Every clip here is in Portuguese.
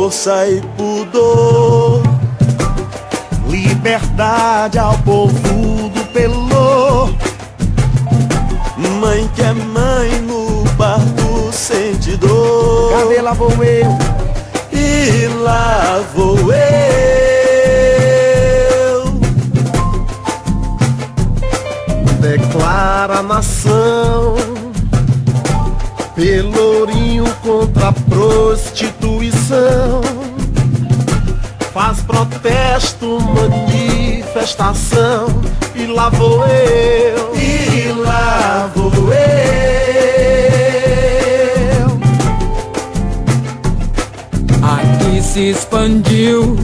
força e pudor. Liberdade ao povo do Pelô. Mãe que é mãe no parto sente dor. Cadê lá vou eu? E lá vou eu. Declara a nação, Pelourinho contra a prostituição. Faz protesto, manifestação. E lá vou eu. E lá vou eu. Aqui se expandiu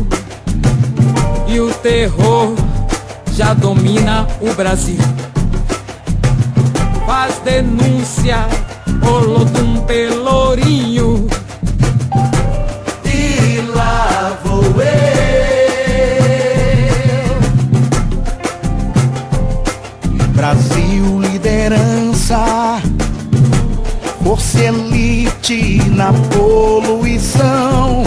e o terror já domina o Brasil. Faz denúncia, Olodum Pelourinho. E lá vou eu. Brasil, liderança, força elite na poluição.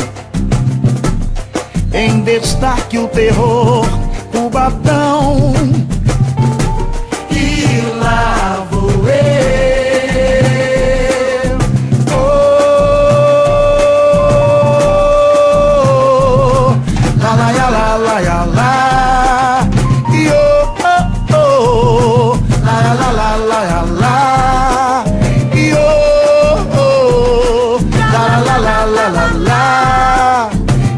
Em destaque o terror, o batão. E lá vou eu. Oh, la la ya la la ya la. E oh oh oh, la la la la ya la. E oh oh, la la la la la la.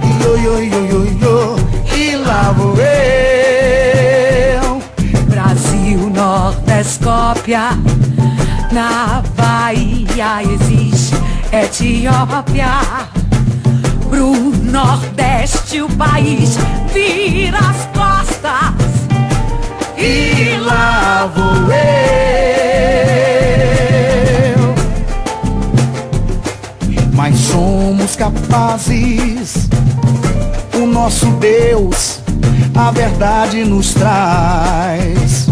E oh yo yo yo yo, e lá vou eu. Brasil, Nordescópia, na Bahia existe Etiópia. Pro Nordeste o país vira as costas. E lá vou eu. Mas somos capazes, o nosso Deus a verdade nos traz.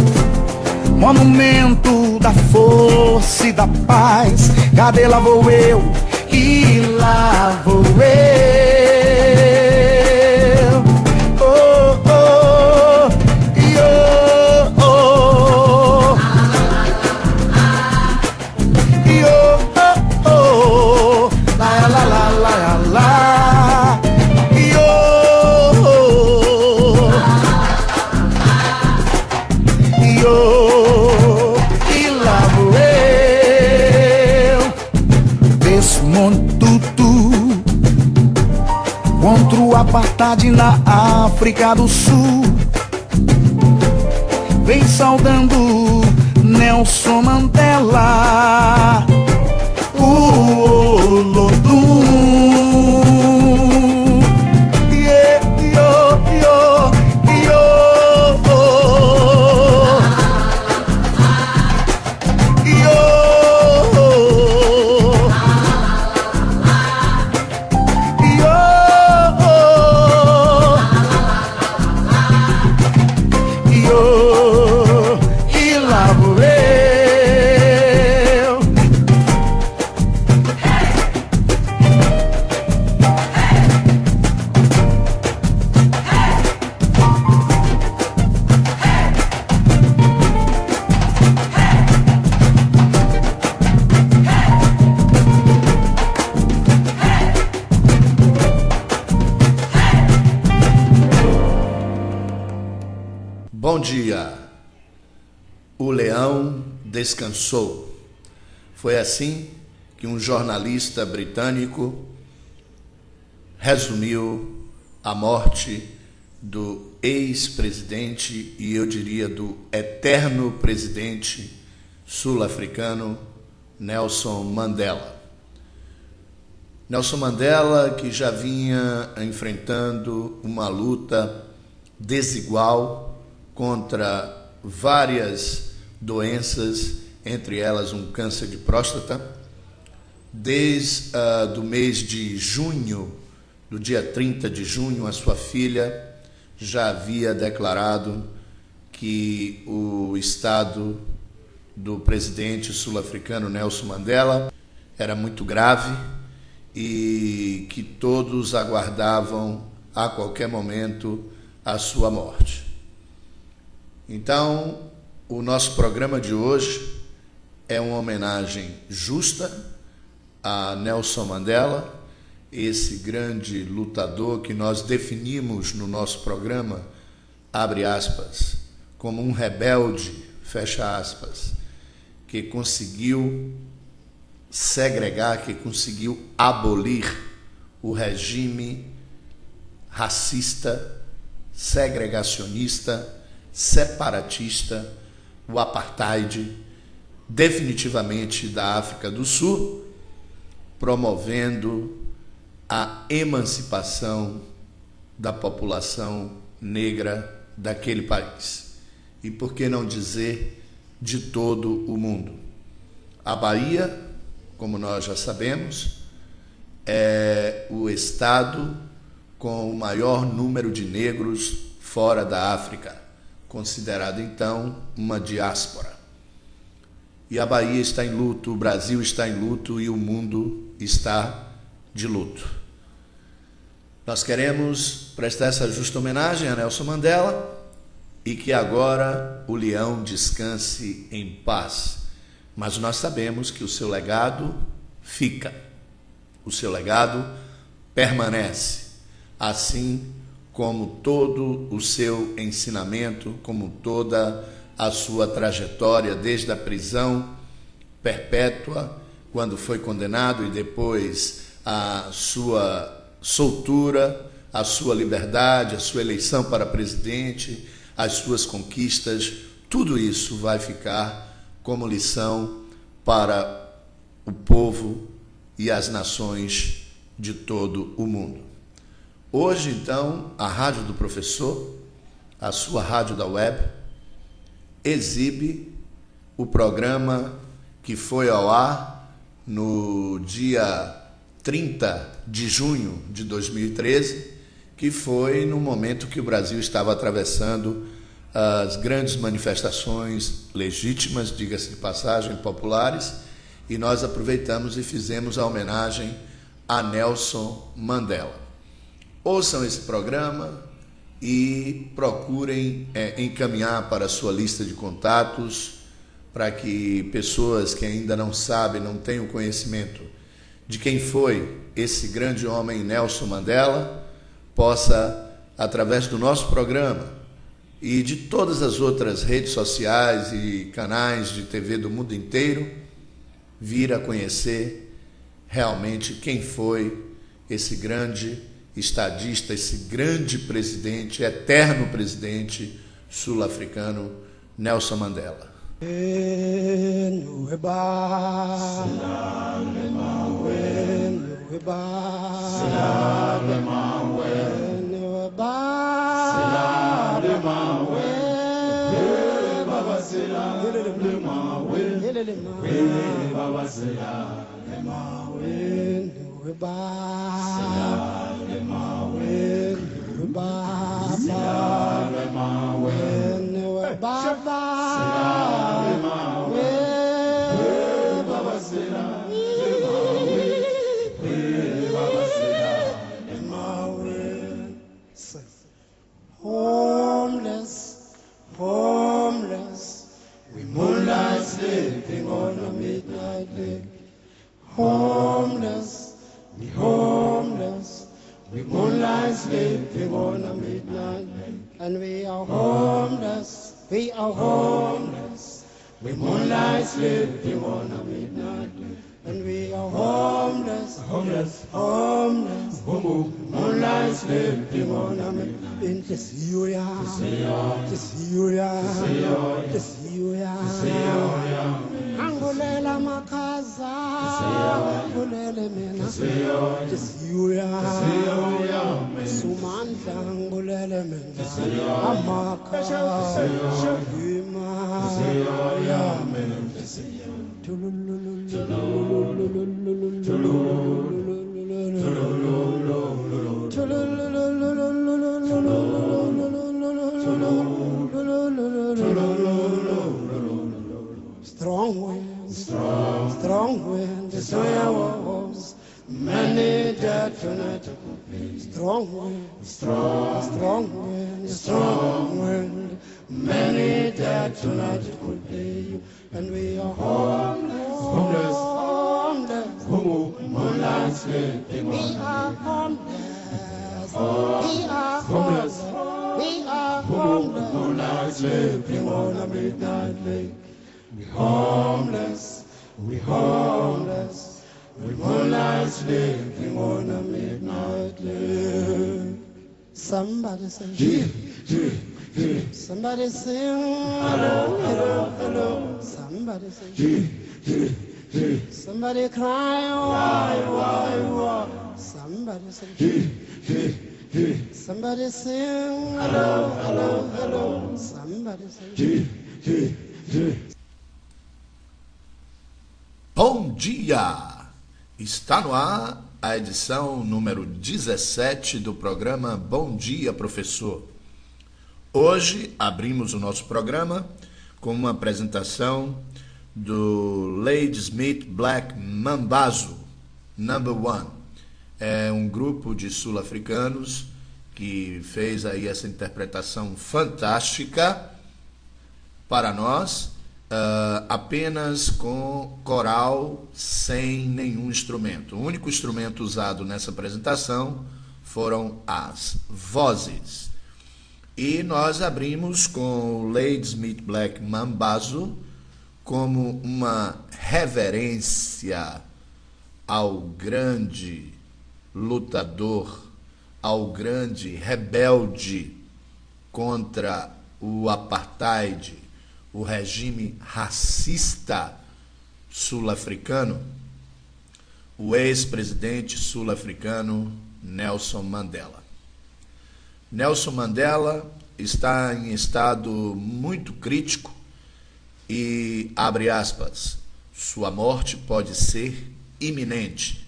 Monumento da força e da paz. Cadê lá vou eu? E lá vou eu. Oh, oh, e oh, oh. E oh, oh, oh. La la la la la. E oh, oh. E oh, e lá vou eu. Desmonto tudo contra o apartheid na África do Sul. Vem saudando Nelson Mandela, o Olodum. Yeah, yo, yo, yo, oh. Yo, yo, e lá vou eu. Bom dia. O leão descansou. Foi assim que um jornalista britânico resumiu a morte do ex-presidente e eu diria do eterno presidente sul-africano Nelson Mandela. Nelson Mandela, que já vinha enfrentando uma luta desigual contra várias doenças, entre elas um câncer de próstata, desde do mês de junho, do dia 30 de junho, a sua filha já havia declarado que o estado do presidente sul-africano Nelson Mandela era muito grave e que todos aguardavam a qualquer momento a sua morte. Então, o nosso programa de hoje é uma homenagem justa a Nelson Mandela, esse grande lutador que nós definimos no nosso programa, abre aspas, como um rebelde, fecha aspas, que conseguiu segregar, que conseguiu abolir o regime racista, segregacionista, separatista, o apartheid, definitivamente da África do Sul, promovendo a emancipação da população negra daquele país. E por que não dizer de todo o mundo? A Bahia, como nós já sabemos, é o estado com o maior número de negros fora da África, considerado então uma diáspora. E a Bahia está em luto, o Brasil está em luto e o mundo está de luto. Nós queremos prestar essa justa homenagem a Nelson Mandela e que agora o leão descanse em paz. Mas nós sabemos que o seu legado fica, o seu legado permanece, assim como todo o seu ensinamento, como toda a sua trajetória, desde a prisão perpétua, quando foi condenado, e depois a sua soltura, a sua liberdade, a sua eleição para presidente, as suas conquistas, tudo isso vai ficar como lição para o povo e as nações de todo o mundo. Hoje, então, a Rádio do Professor, a sua rádio da web, exibe o programa que foi ao ar no dia 30 de junho de 2013, que foi no momento que o Brasil estava atravessando as grandes manifestações legítimas, diga-se de passagem, populares, e nós aproveitamos e fizemos a homenagem a Nelson Mandela. Ouçam esse programa e procurem encaminhar para a sua lista de contatos, para que pessoas que ainda não sabem, não têm o conhecimento de quem foi esse grande homem Nelson Mandela, possa, através do nosso programa e de todas as outras redes sociais e canais de TV do mundo inteiro, vir a conhecer realmente quem foi esse grande estadista, esse grande presidente, eterno presidente sul-africano, Nelson Mandela. Homeless, we moonlight sleeping on a midnight lake. Homeless, we moonlight sleeping on a midnight lake. And we are homeless, we moonlight sleeping on a midnight lake. And we are homeless, moonlight sleeping on a midnight lake. Angolela makaza, angolele mena, Sumanda angolele mena, Amaka, Shima, Strong wind, the soya was many Strong wind, strong wind, strong wind. Many dead tonight it could be, and we are homeless, homeless, moonlight sleeping. We are homeless, we are homeless, we are homeless, moonlight sleeping on a midnight lake. We homeless, we homeless, we moonlight sleeping on a midnight lake. Somebody say, somebody sing, hello, hello, hello. Somebody say, somebody cry, why? Somebody say, somebody sing, hello, hello, hello. Somebody say, Bom dia! Está no ar a edição número 17 do programa Bom Dia, Professor. Hoje abrimos o nosso programa com uma apresentação do Ladysmith Black Mambazo Number One. É um grupo de sul-africanos que fez aí essa interpretação fantástica para nós, apenas com coral, sem nenhum instrumento. O único instrumento usado nessa apresentação foram as vozes. E nós abrimos com o Ladysmith Black Mambazo como uma reverência ao grande lutador, ao grande rebelde contra o apartheid, o regime racista sul-africano, o ex-presidente sul-africano Nelson Mandela. Nelson Mandela está em estado muito crítico e, abre aspas, sua morte pode ser iminente,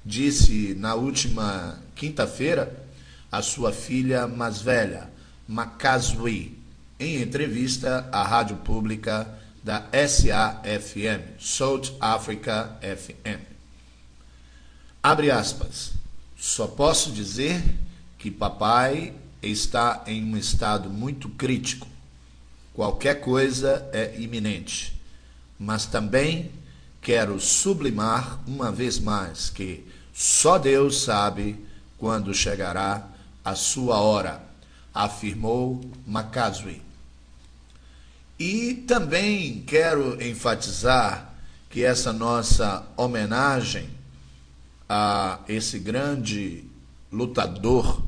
disse na última quinta-feira a sua filha mais velha, Makazwi, em entrevista à rádio pública da SAFM, South Africa FM. Abre aspas, só posso dizer que papai está em um estado muito crítico. Qualquer coisa é iminente. Mas também quero sublimar uma vez mais que só Deus sabe quando chegará a sua hora, afirmou Makazwi. E também quero enfatizar que essa nossa homenagem a esse grande lutador,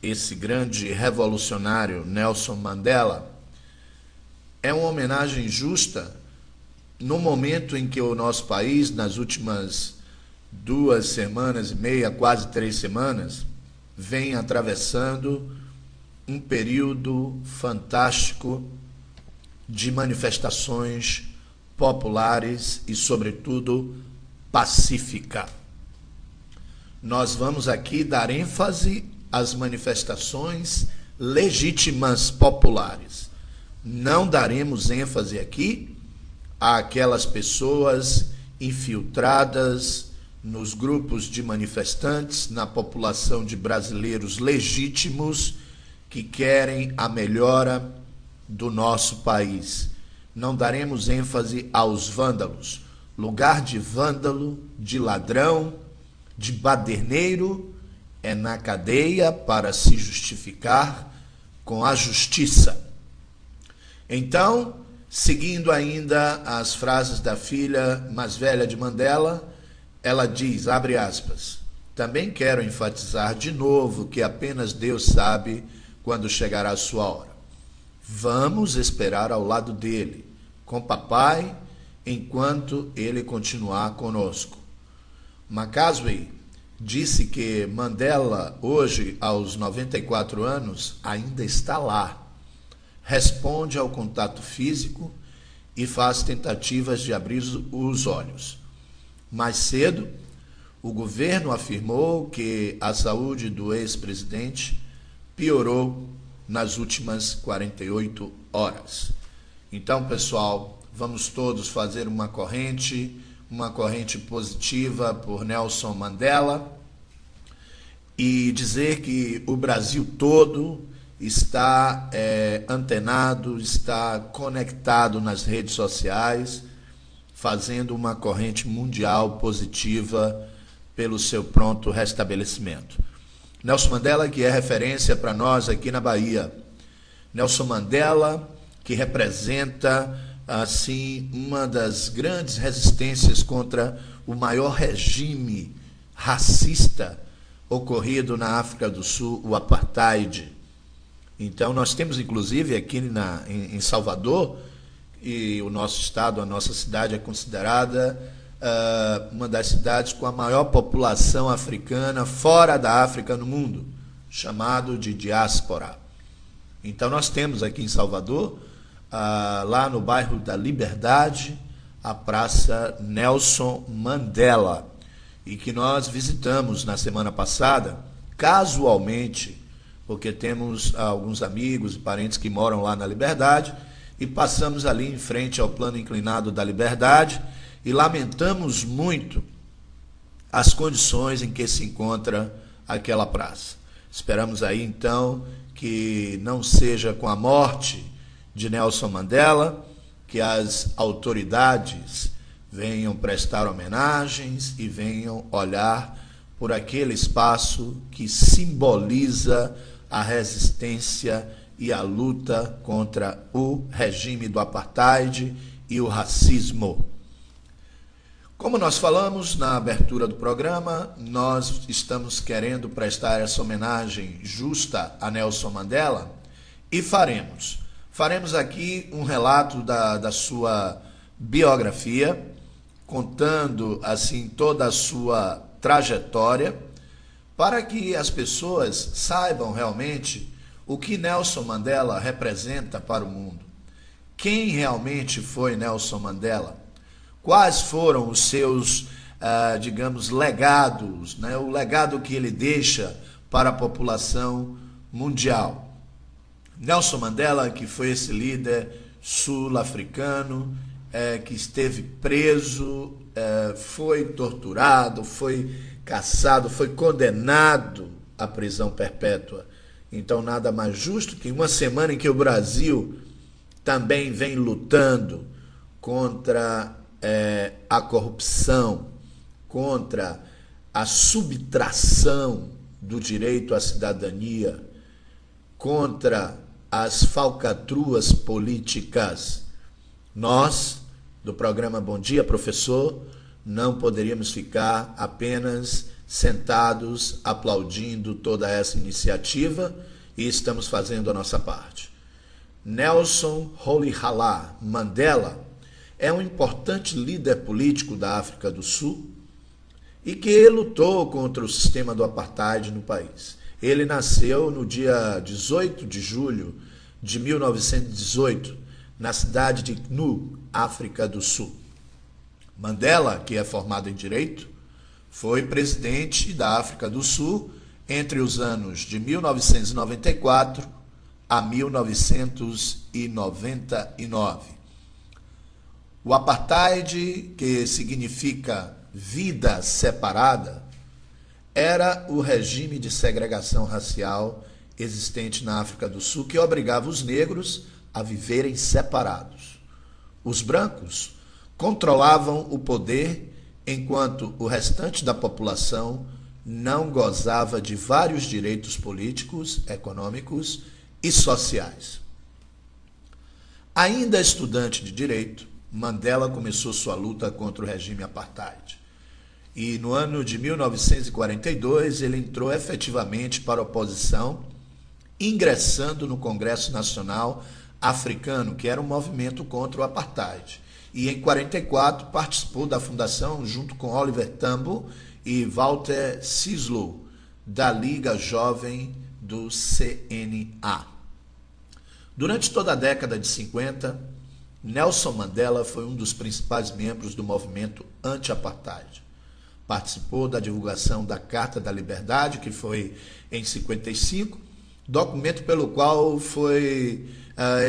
esse grande revolucionário Nelson Mandela, é uma homenagem justa no momento em que o nosso país, nas últimas 2 semanas e meia, quase 3 semanas, vem atravessando um período fantástico de manifestações populares e, sobretudo, pacífica. Nós vamos aqui dar ênfase às manifestações legítimas populares. Não daremos ênfase aqui àquelas pessoas infiltradas nos grupos de manifestantes, na população de brasileiros legítimos que querem a melhora do nosso país. Não daremos ênfase aos vândalos. Lugar de vândalo, de ladrão, de baderneiro é na cadeia para se justificar com a justiça. Então, seguindo ainda as frases da filha mais velha de Mandela, ela diz, abre aspas, também quero enfatizar de novo que apenas Deus sabe quando chegará a sua hora. Vamos esperar ao lado dele, com papai, enquanto ele continuar conosco. Makazwi disse que Mandela, hoje, aos 94 anos, ainda está lá. Responde ao contato físico e faz tentativas de abrir os olhos. Mais cedo, o governo afirmou que a saúde do ex-presidente piorou nas últimas 48 horas. Então, pessoal, vamos todos fazer uma corrente positiva por Nelson Mandela. e dizer que o Brasil todo está antenado, está conectado nas redes sociais, fazendo uma corrente mundial positiva pelo seu pronto restabelecimento. Nelson Mandela, que é referência para nós aqui na Bahia. Nelson Mandela, que representa, assim, uma das grandes resistências contra o maior regime racista ocorrido na África do Sul, o Apartheid. Então, nós temos, inclusive, aqui em Salvador, e o nosso estado, a nossa cidade é considerada uma das cidades com a maior população africana fora da África no mundo, chamado de diáspora. Então, nós temos aqui em Salvador, lá no bairro da Liberdade, a Praça Nelson Mandela, e que nós visitamos na semana passada, casualmente, porque temos alguns amigos e parentes que moram lá na Liberdade, e passamos ali em frente ao plano inclinado da Liberdade e lamentamos muito as condições em que se encontra aquela praça. Esperamos aí, então, que não seja com a morte de Nelson Mandela, que as autoridades venham prestar homenagens e venham olhar por aquele espaço que simboliza a resistência e a luta contra o regime do Apartheid e o racismo. Como nós falamos na abertura do programa, nós estamos querendo prestar essa homenagem justa a Nelson Mandela e faremos. Faremos aqui um relato da sua biografia, contando assim toda a sua trajetória, para que as pessoas saibam realmente o que Nelson Mandela representa para o mundo. Quem realmente foi Nelson Mandela? Quais foram os seus, digamos, legados, né? O legado que ele deixa para a população mundial. Nelson Mandela, que foi esse líder sul-africano, que esteve preso, foi torturado, foi caçado, foi condenado à prisão perpétua. Então, nada mais justo que uma semana em que o Brasil também vem lutando contra a corrupção, contra a subtração do direito à cidadania, contra as falcatruas políticas. Nós, do programa Bom Dia, Professor, não poderíamos ficar apenas sentados aplaudindo toda essa iniciativa e estamos fazendo a nossa parte. Nelson Rolihlahla Mandela é um importante líder político da África do Sul e que lutou contra o sistema do apartheid no país. Ele nasceu no dia 18 de julho de 1918, na cidade de Gnu, África do Sul. Mandela, que é formado em Direito, foi presidente da África do Sul entre os anos de 1994 a 1999. O apartheid, que significa vida separada, era o regime de segregação racial existente na África do Sul que obrigava os negros a viverem separados. Os brancos controlavam o poder enquanto o restante da população não gozava de vários direitos políticos, econômicos e sociais. Ainda estudante de direito, Mandela começou sua luta contra o regime apartheid. E no ano de 1942 ele entrou efetivamente para a oposição, ingressando no Congresso Nacional Africano, que era um movimento contra o apartheid. E em 1944 participou da fundação, junto com Oliver Tambo e Walter Sisulu, da Liga Jovem do CNA. Durante toda a década de 50, Nelson Mandela foi um dos principais membros do movimento anti-apartheid. Participou da divulgação da Carta da Liberdade, que foi em 55, documento pelo qual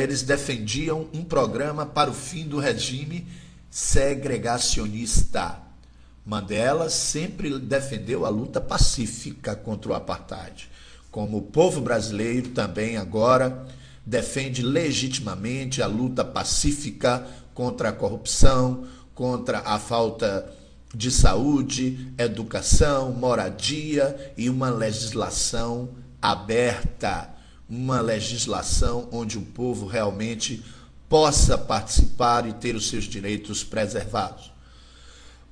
eles defendiam um programa para o fim do regime segregacionista. Mandela sempre defendeu a luta pacífica contra o apartheid, como o povo brasileiro também agora defende legitimamente a luta pacífica contra a corrupção, contra a falta de saúde, educação, moradia e uma legislação aberta, uma legislação onde o povo realmente possa participar e ter os seus direitos preservados.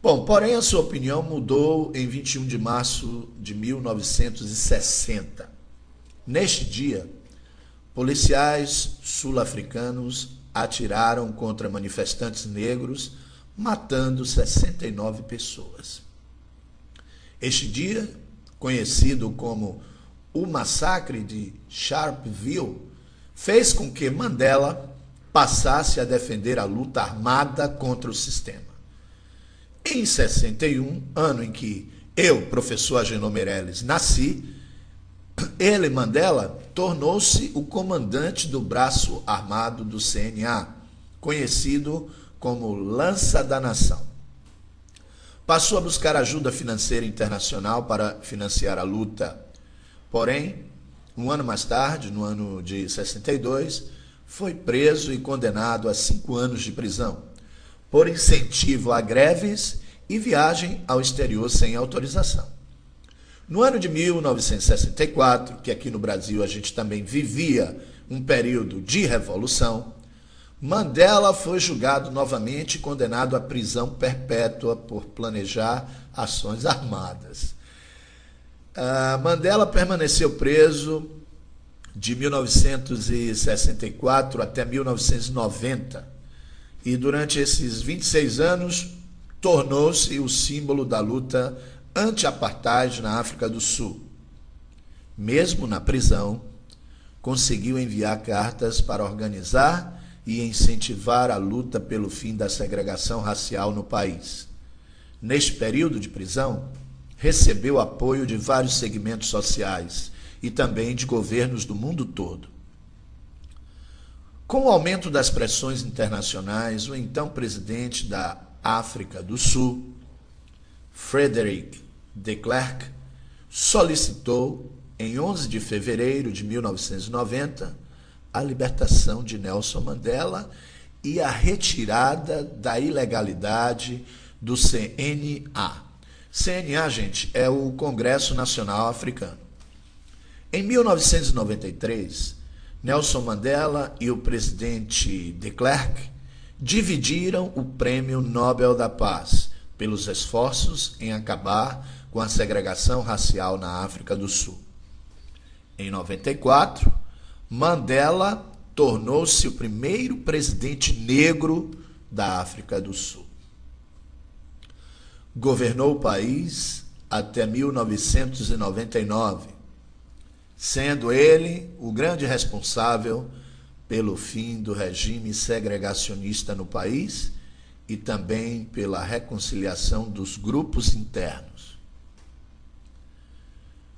Bom, porém a sua opinião mudou em 21 de março de 1960. Neste dia, policiais sul-africanos atiraram contra manifestantes negros, matando 69 pessoas. Este dia, conhecido como o Massacre de Sharpeville, fez com que Mandela passasse a defender a luta armada contra o sistema. Em 61, ano em que eu, professor Agenor Meirelles, nasci, ele, Mandela, tornou-se o comandante do braço armado do CNA, conhecido como Lança da Nação. Passou a buscar ajuda financeira internacional para financiar a luta. Porém, um ano mais tarde, no ano de 62, foi preso e condenado a 5 anos de prisão, por incentivo a greves e viagem ao exterior sem autorização. No ano de 1964, que aqui no Brasil a gente também vivia um período de revolução, Mandela foi julgado novamente e condenado à prisão perpétua por planejar ações armadas. Mandela permaneceu preso de 1964 até 1990 e durante esses 26 anos tornou-se o símbolo da luta anti-apartheid na África do Sul. Mesmo na prisão, conseguiu enviar cartas para organizar e incentivar a luta pelo fim da segregação racial no país. Neste período de prisão, recebeu apoio de vários segmentos sociais e também de governos do mundo todo. Com o aumento das pressões internacionais, o então presidente da África do Sul, Frederick de Klerk, solicitou, em 11 de fevereiro de 1990, a libertação de Nelson Mandela e a retirada da ilegalidade do CNA. CNA, gente, é o Congresso Nacional Africano. Em 1993, Nelson Mandela e o presidente de Klerk dividiram o Prêmio Nobel da Paz pelos esforços em acabar com a segregação racial na África do Sul. Em 94, Mandela tornou-se o primeiro presidente negro da África do Sul. Governou o país até 1999, sendo ele o grande responsável pelo fim do regime segregacionista no país e também pela reconciliação dos grupos internos.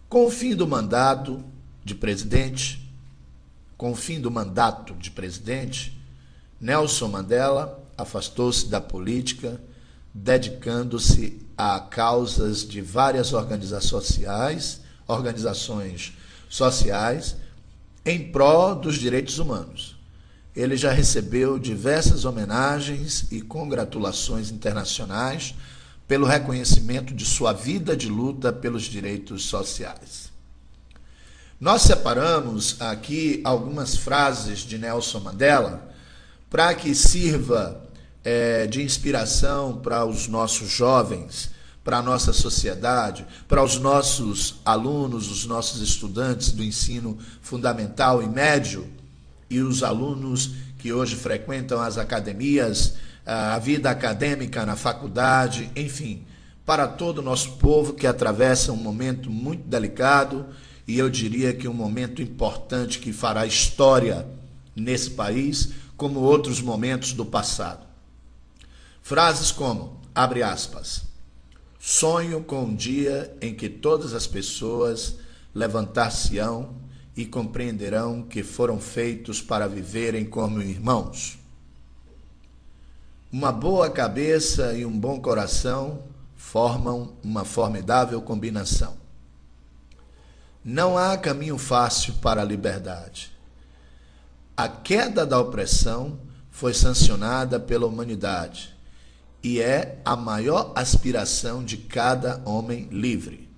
Com o fim do mandato de presidente, Nelson Mandela afastou-se da política, dedicando-se a causas de várias organizações sociais em prol dos direitos humanos. Ele já recebeu diversas homenagens e congratulações internacionais pelo reconhecimento de sua vida de luta pelos direitos sociais. Nós separamos aqui algumas frases de Nelson Mandela para que sirva de inspiração para os nossos jovens, para a nossa sociedade, para os nossos alunos, os nossos estudantes do ensino fundamental e médio e os alunos que hoje frequentam as academias, a vida acadêmica na faculdade, enfim, para todo o nosso povo que atravessa um momento muito delicado e eu diria que um momento importante que fará história nesse país, como outros momentos do passado. Frases como, abre aspas, sonho com um dia em que todas as pessoas levantar-se-ão e compreenderão que foram feitos para viverem como irmãos. Uma boa cabeça e um bom coração formam uma formidável combinação. Não há caminho fácil para a liberdade. A queda da opressão foi sancionada pela humanidade e é a maior aspiração de cada homem livre.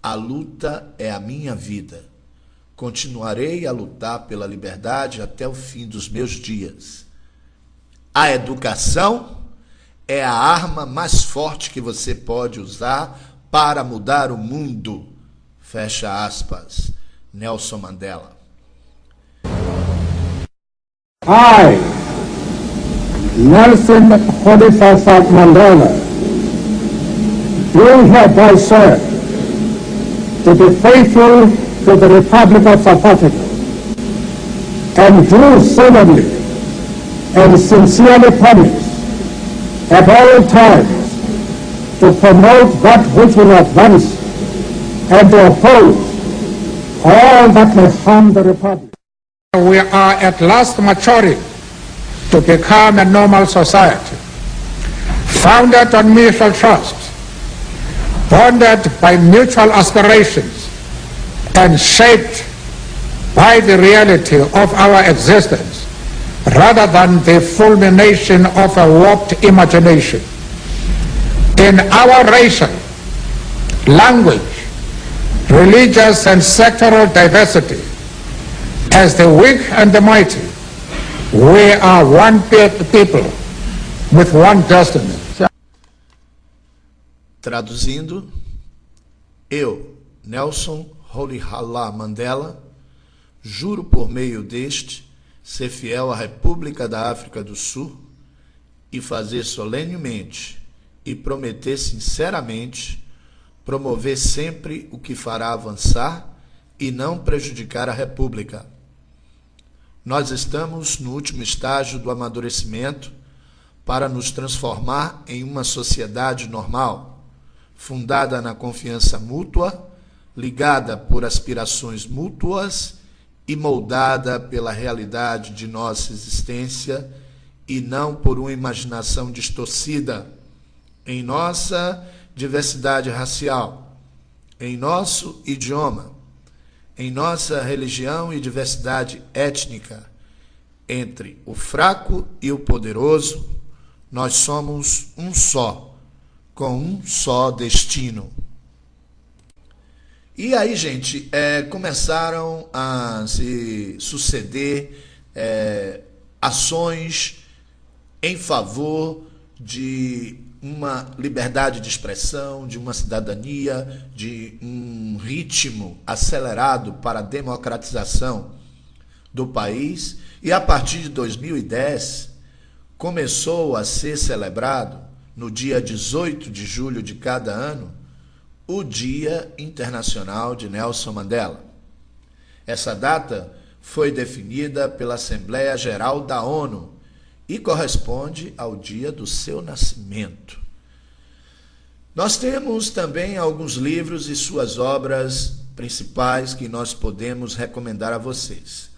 A luta é a minha vida. Continuarei a lutar pela liberdade até o fim dos meus dias. A educação é a arma mais forte que você pode usar para mudar o mundo. Fecha aspas. Nelson Mandela. I, Nelson Rolihlahla Mandela, do hereby swear to be faithful to the Republic of South Africa and do solemnly and sincerely promise at all times to promote that which will advance and to oppose all that may harm the Republic. We are at last maturing to become a normal society, founded on mutual trust, bonded by mutual aspirations, and shaped by the reality of our existence, rather than the fulmination of a warped imagination. In our racial, language, religious and sectoral diversity, as the weak and the mighty, we are one people with one destiny. Traduzindo, eu, Nelson Rolihlahla Mandela, juro por meio deste ser fiel à República da África do Sul e fazer solenemente e prometer sinceramente promover sempre o que fará avançar e não prejudicar a República. Nós estamos no último estágio do amadurecimento para nos transformar em uma sociedade normal, fundada na confiança mútua, ligada por aspirações mútuas e moldada pela realidade de nossa existência e não por uma imaginação distorcida em nossa diversidade racial, em nosso idioma, em nossa religião e diversidade étnica, entre o fraco e o poderoso, nós somos um só, com um só destino. E aí, gente, começaram a se suceder ações em favor de uma liberdade de expressão, de uma cidadania, de um ritmo acelerado para a democratização do país. E a partir de 2010, começou a ser celebrado, no dia 18 de julho de cada ano, o Dia Internacional de Nelson Mandela. Essa data foi definida pela Assembleia Geral da ONU e corresponde ao dia do seu nascimento. Nós temos também alguns livros e suas obras principais que nós podemos recomendar a vocês.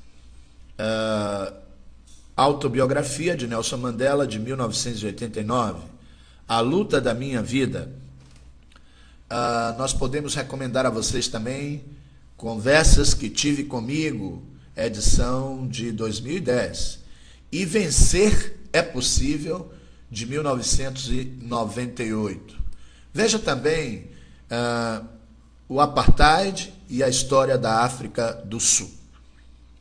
Autobiografia de Nelson Mandela, de 1989, A Luta da Minha Vida. Nós podemos recomendar a vocês também Conversas que Tive Comigo, edição de 2010. E Vencer é Possível, de 1998. Veja também o Apartheid e a História da África do Sul.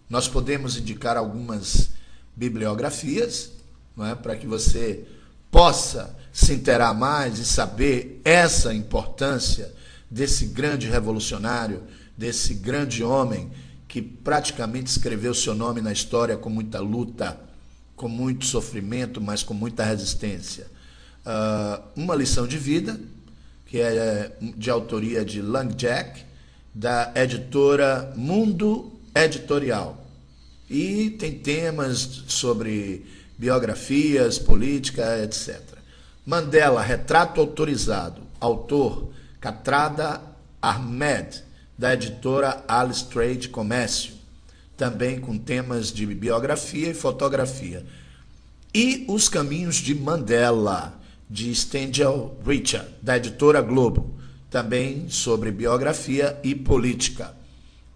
Nós podemos indicar algumas bibliografias, não é, para que você possa se inteirar mais e saber essa importância desse grande revolucionário, desse grande homem que praticamente escreveu seu nome na história com muita luta, com muito sofrimento, mas com muita resistência. Uma Lição de Vida, que é de autoria de Lang Jack, da editora Mundo Editorial. E tem temas sobre biografias, política, etc. Mandela, Retrato Autorizado, autor Kathrada Ahmed, da editora Alice Trade Comércio, também com temas de biografia e fotografia. E Os Caminhos de Mandela, de Stengel Richard, da editora Globo, também sobre biografia e política.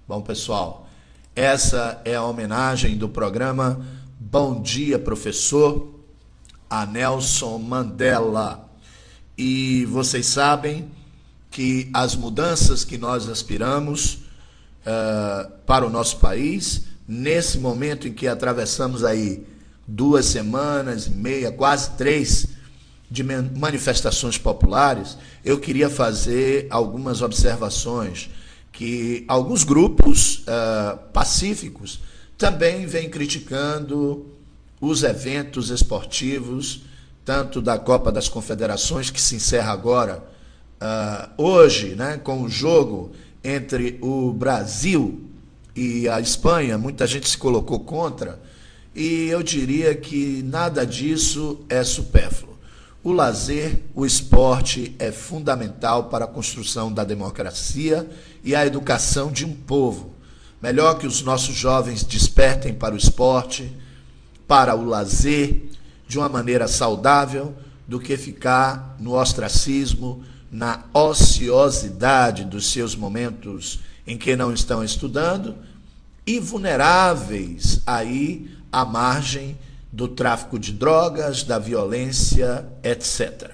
Bom, pessoal, essa é a homenagem do programa Bom Dia, Professor, a Nelson Mandela. E vocês sabem que as mudanças que nós aspiramos para o nosso país, nesse momento em que atravessamos aí 2 semanas e meia, quase 3, de manifestações populares, eu queria fazer algumas observações que alguns grupos pacíficos também vêm criticando os eventos esportivos, tanto da Copa das Confederações, que se encerra agora, hoje, né, com o jogo entre o Brasil e a Espanha. Muita gente se colocou contra, e eu diria que nada disso é supérfluo. O lazer, o esporte é fundamental para a construção da democracia e a educação de um povo. Melhor que os nossos jovens despertem para o esporte, para o lazer, de uma maneira saudável, do que ficar no ostracismo, na ociosidade dos seus momentos em que não estão estudando e vulneráveis aí à margem do tráfico de drogas, da violência, etc.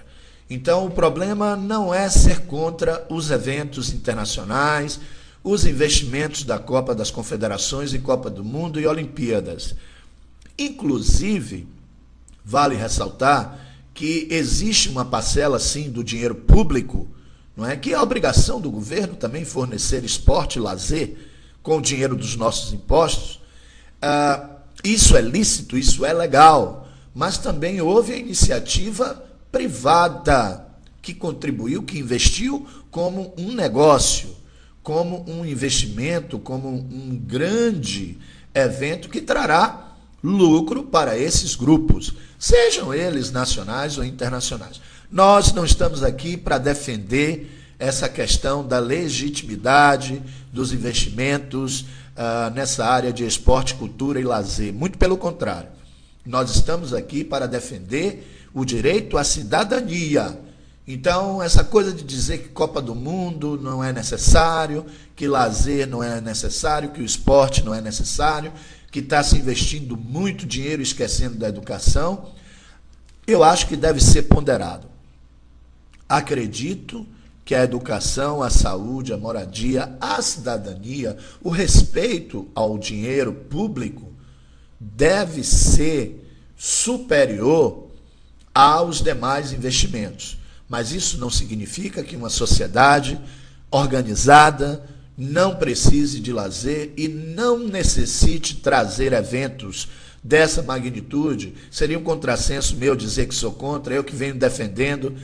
Então, o problema não é ser contra os eventos internacionais, os investimentos da Copa das Confederações e Copa do Mundo e Olimpíadas. Inclusive, vale ressaltar que existe uma parcela, sim, do dinheiro público, não é? Que é a obrigação do governo também fornecer esporte e lazer com o dinheiro dos nossos impostos. Isso é lícito, isso é legal, mas também houve a iniciativa privada que contribuiu, que investiu como um negócio, como um investimento, como um grande evento que trará lucro para esses grupos, sejam eles nacionais ou internacionais. Nós não estamos aqui para defender essa questão da legitimidade dos investimentos nessa área de esporte, cultura e lazer. Muito pelo contrário. Nós estamos aqui para defender o direito à cidadania. Então, essa coisa de dizer que Copa do Mundo não é necessário, que lazer não é necessário, que o esporte não é necessário, que está se investindo muito dinheiro esquecendo da educação, eu acho que deve ser ponderado. Acredito que a educação, a saúde, a moradia, a cidadania, o respeito ao dinheiro público deve ser superior aos demais investimentos. Mas isso não significa que uma sociedade organizada não precise de lazer e não necessite trazer eventos dessa magnitude. Seria um contrassenso meu dizer que sou contra, eu que venho defendendo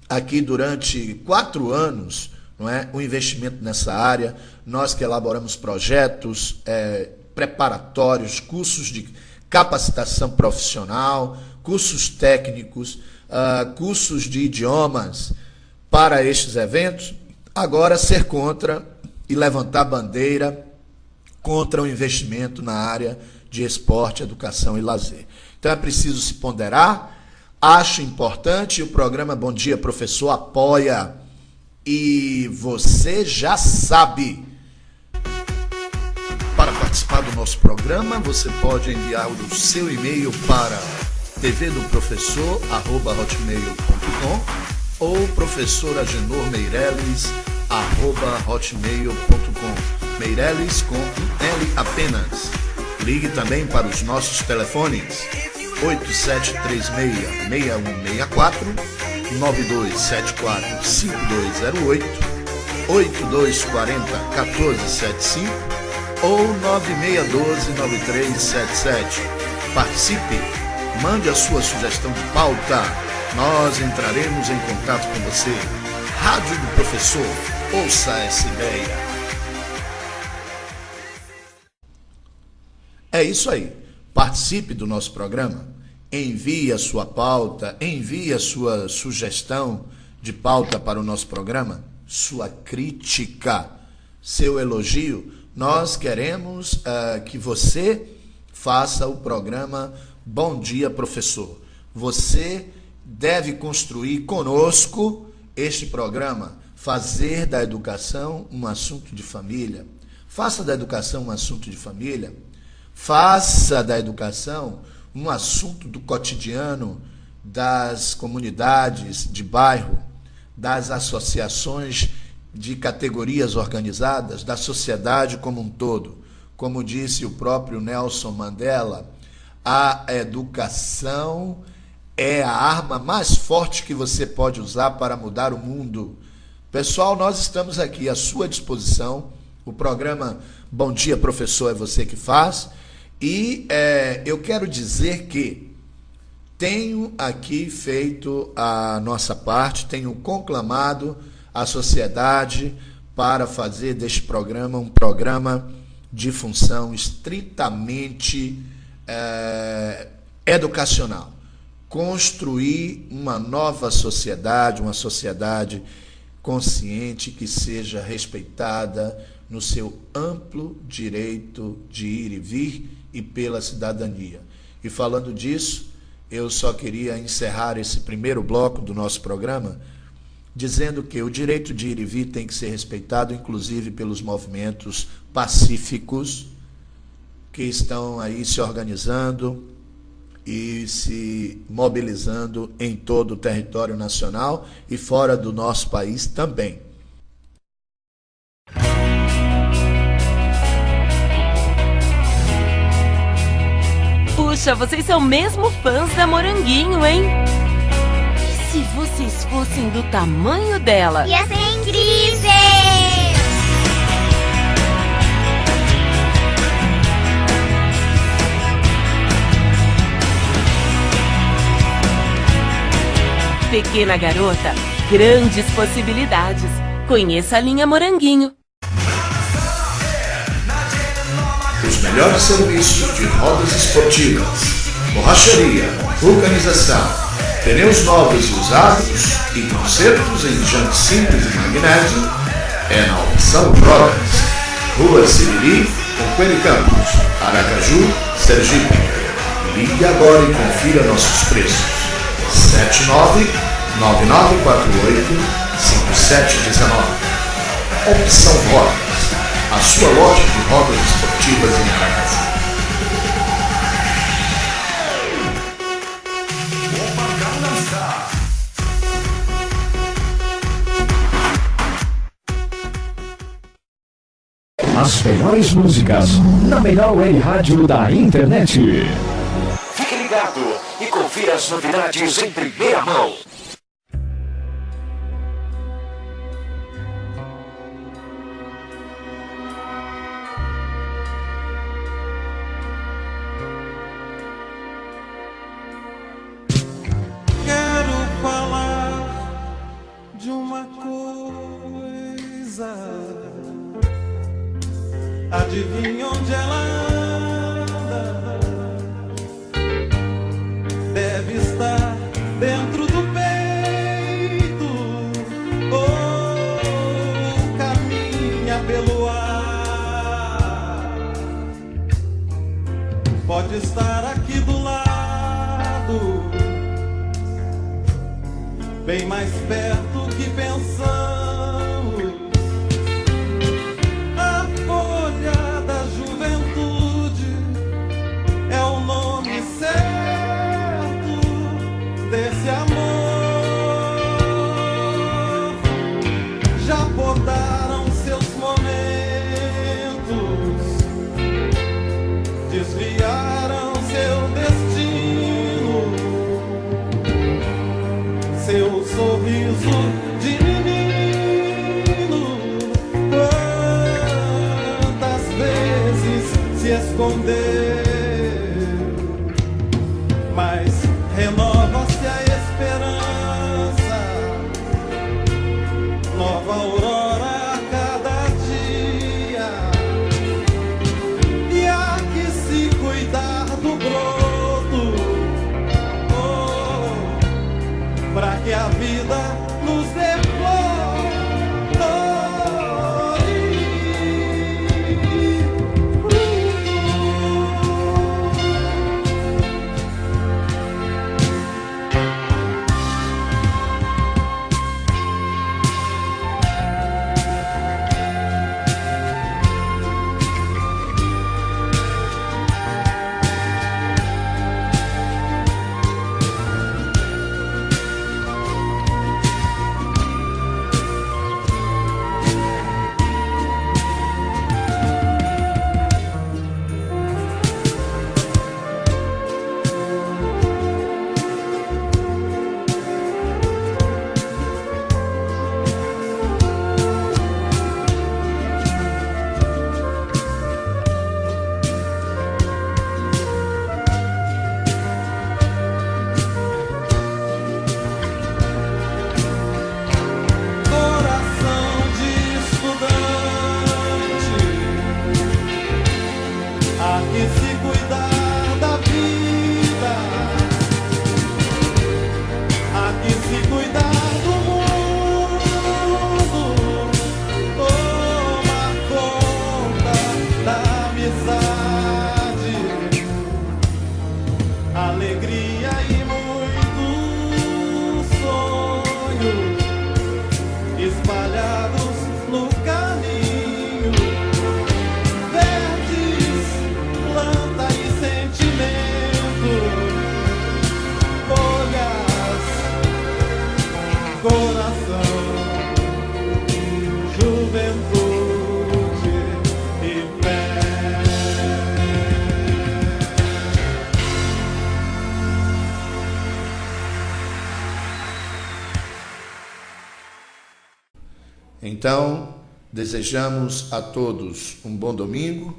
aqui durante 4 anos, não é, o investimento nessa área. Nós que elaboramos projetos preparatórios, cursos de capacitação profissional, cursos técnicos, cursos de idiomas para estes eventos. Agora, ser contra e levantar bandeira contra o investimento na área de esporte, educação e lazer. Então é preciso se ponderar. Acho importante, e o programa Bom Dia Professor apoia. E você já sabe. Para participar do nosso programa, você pode enviar o seu e-mail para tvdoprofessor@hotmail.com ou professoragenormeireles@hotmail.com. Meireles com um L apenas. Ligue também para os nossos telefones 8736-6164, 9274-5208, 8240-1475 ou 9612-9377. Participe, mande a sua sugestão de pauta, nós entraremos em contato com você. Rádio do Professor, ouça essa ideia. É isso aí, participe do nosso programa, envie a sua pauta, envie a sua sugestão de pauta para o nosso programa, sua crítica, seu elogio. Nós queremos que você faça o programa Bom Dia Professor. Você deve construir conosco este programa, fazer da educação um assunto de família. Faça da educação um assunto de família. Faça da educação um assunto do cotidiano das comunidades de bairro, das associações de categorias organizadas, da sociedade como um todo. Como disse o próprio Nelson Mandela, a educação é a arma mais forte que você pode usar para mudar o mundo. Pessoal, nós estamos aqui à sua disposição. O programa Bom Dia Professor é você que faz. E eu quero dizer que tenho aqui feito a nossa parte, tenho conclamado a sociedade para fazer deste programa um programa de função estritamente educacional. Construir uma nova sociedade, uma sociedade consciente que seja respeitada no seu amplo direito de ir e vir e pela cidadania. E falando disso, eu só queria encerrar esse primeiro bloco do nosso programa dizendo que o direito de ir e vir tem que ser respeitado, inclusive pelos movimentos pacíficos que estão aí se organizando e se mobilizando em todo o território nacional e fora do nosso país também. Puxa, vocês são mesmo fãs da Moranguinho, hein? E se vocês fossem do tamanho dela? Ia ser incrível! Pequena garota, grandes possibilidades. Conheça a linha Moranguinho. Os melhores serviços de rodas esportivas, borracharia, vulcanização, pneus novos e usados e consertos em jantes simples e magnésio é na Opção Rodas. Rua Siriri, com Coelho Campos, Aracaju, Sergipe. Ligue agora e confira nossos preços. 79-9948-5719. Opção Rodas, a sua loja de rodas esportivas em Aracaju. As melhores músicas na melhor web rádio da internet. Fique ligado e confira as novidades em primeira mão. Quero falar de uma coisa. Adivinha onde ela anda? Deve estar dentro do peito ou caminha pelo ar. Pode estar aqui do lado, bem mais perto que pensamos. A folha da juventude é o nome certo desse amor. Já podaram seus momentos, desviaram seu destino, seu sorriso de menino. Quantas vezes se escondeu, mas renova-se a esperança, nova aurora a cada dia. E há que se cuidar do broto, pra que a vida nos dê flores. alegria e muitos sonhos espalhados no caminho, verdes, planta e sentimento, folhas, coração, juventude e fé. Então, desejamos a todos um bom domingo,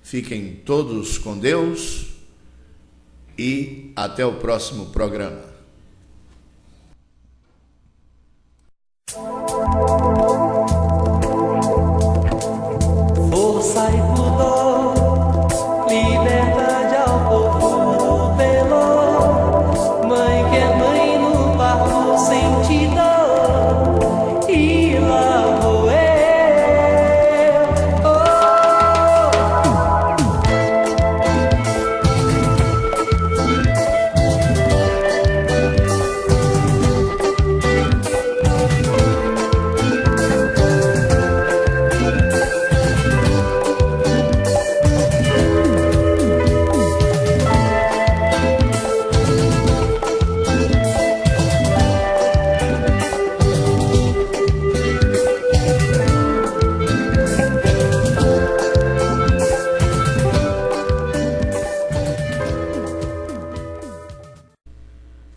fiquem todos com Deus e até o próximo programa. Força e pudor, liberdade ao povo do Pelô, mãe que é mãe no parto sente dor, e lá vou eu.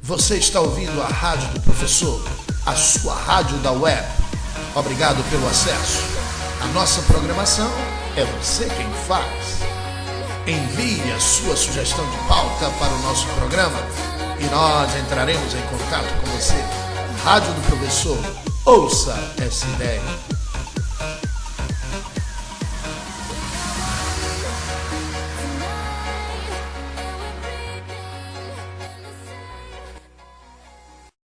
Você está ouvindo a Rádio do Professor, a sua rádio da web. Obrigado pelo acesso. A nossa programação é você quem faz. Envie a sua sugestão de pauta para o nosso programa e nós entraremos em contato com você. Rádio do Professor, ouça essa ideia.